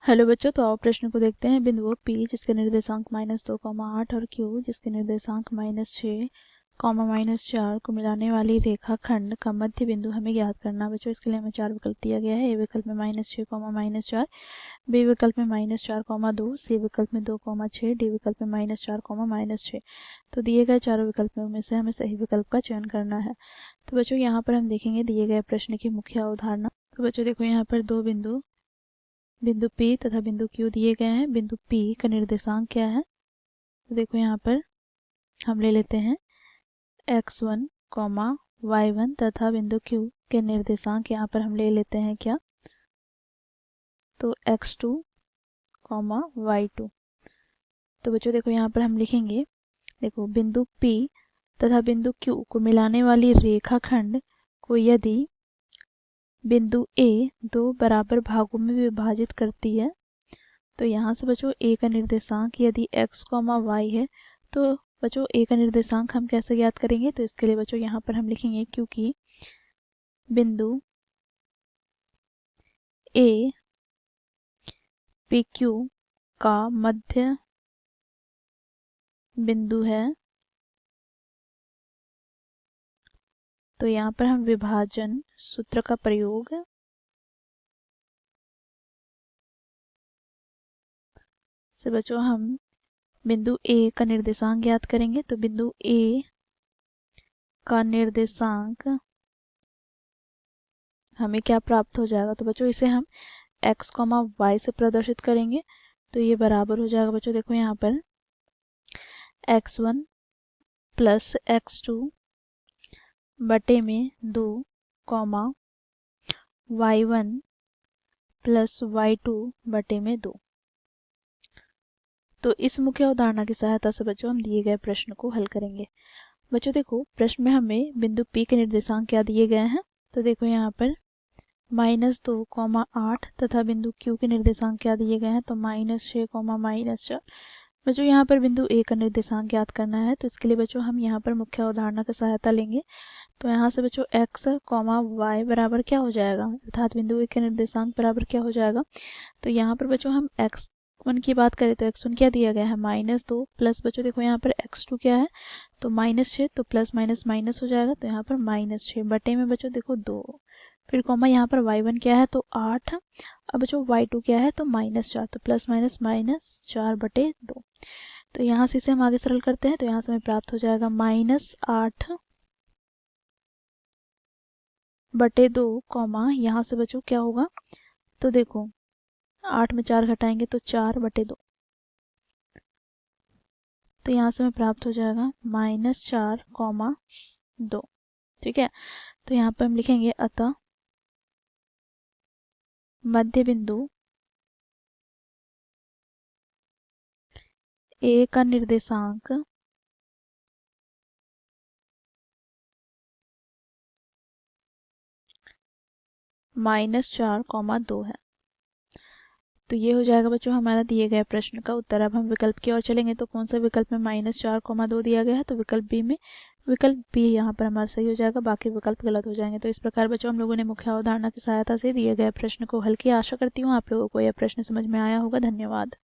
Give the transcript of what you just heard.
Hello बच्चों, तो आओ प्रश्न को देखते हैं। बिंदुओं P जिसके निर्देशांक -2, 8 और Q जिसके निर्देशांक -6, -4 को मिलाने वाली रेखाखंड का मध्य बिंदु हमें ज्ञात करना। बच्चों इसके लिए हमें 4 विकल्प दिया गया है। ए विकल्प में -6, -4, बी विकल्प में -4, 2, सी विकल्प में 2, 6, डी विकल्प में -4, -6। तो दिए गए चारों विकल्पों में से हमें सही विकल्प का चयन करना है। तो बच्चों यहाँ पर हम देखेंगे दिए गए प्रश्न की मुख्य अवधारणा। तो बच्चों देखो, यहाँ पर दो बिंदु P तथा बिंदु Q दिए गए हैं। बिंदु P का निर्देशांक क्या है? तो देखो यहाँ पर हम ले लेते हैं x1, y1 तथा बिंदु Q के निर्देशांक यहाँ पर हम ले लेते हैं क्या? तो x2, y2। तो बच्चों देखो यहाँ पर हम लिखेंगे, देखो बिंदु P तथा बिंदु Q को मिलाने वाली रेखाखंड को यदि बिंदु A दो बराबर भागों में विभाजित करती है, तो यहाँ से बच्चों A का निर्देशांक यदि x, y है, तो बच्चों A का निर्देशांक हम कैसे ज्ञात करेंगे? तो इसके लिए बच्चों यहाँ पर हम लिखेंगे, क्योंकि बिंदु A PQ का मध्य बिंदु है, तो यहाँ पर हम विभाजन सूत्र का प्रयोग से बच्चों हम बिंदु A का निर्देशांक ज्ञात करेंगे। तो बिंदु A का निर्देशांक हमें क्या प्राप्त हो जाएगा? तो बच्चों इसे हम x, y से प्रदर्शित करेंगे। तो ये बराबर हो जाएगा बच्चों, देखो यहाँ पर x1 प्लस x2 बटे में 2, y1 प्लस y2 बटे में 2। तो इस मुख्य अवधारणा की सहायता से बच्चों हम दिए गए प्रश्न को हल करेंगे। बच्चों देखो, प्रश्न में हमें बिंदु P के निर्देशांक क्या दिए गए हैं? तो देखो यहाँ पर -2, 8 तथा बिंदु Q के निर्देशांक क्या दिए गए हैं? तो -6, -4। बच्चों यहाँ पर बिंदु A का निर्देशांक ज्ञात करना है। तो इसके लिए बच्चों हम यहाँ पर मुख्य अवधारणा की सहायता लेंगे। तो यहाँ से बच्चों x, y बराबर क्या हो जाएगा, अर्थात बिंदु A के निर्देशांक बराबर क्या हो जाएगा? तो यहाँ पर बच्चों हम x1 की बात करें तो x1 क्या दिया गया है? -2 प्लस बच्चों देखो यहाँ पर x2 क्या है? तो -6, तो प्लस माइनस माइनस हो जाएगा, तो यहाँ पर -6 बटे में बच्चों देखो 2, फिर कॉमा यहाँ पर y1 क्या है? तो 8। अब बच्चों y2 क्या है? तो -4, तो प्लस माइनस माइनस 4 बटे 2। तो यहाँ से इसे हम आगे सरल करते हैं, तो यहाँ से हमें प्राप्त हो जाएगा -8 बटे 2, यहाँ से बच्चों क्या होगा? तो देखो 8 में 4 घटाएंगे तो 4 बटे 2। तो यहाँ से हमें प्राप्त हो जाएगा -4, 2। ठीक है, तो यहाँ पर हम लिखेंगे, अतः मध्य बिंदु A का निर्देशांक -4, 2 है। तो ये हो जाएगा बच्चों हमारा दिए गए प्रश्न का उत्तर। अब हम विकल्प की ओर चलेंगे, तो कौन सा विकल्प में -4, 2 दिया गया है? तो विकल्प बी में, विकल्प बी यहाँ पर हमारा सही हो जाएगा, बाकी विकल्प गलत हो जाएंगे। तो इस प्रकार बच्चों हम लोगों ने मुख्य अवधारणा की सहायता से दिए गए प्रश्न को हल किया। आशा करती हूँ आप लोगों को यह प्रश्न समझ में आया होगा। धन्यवाद।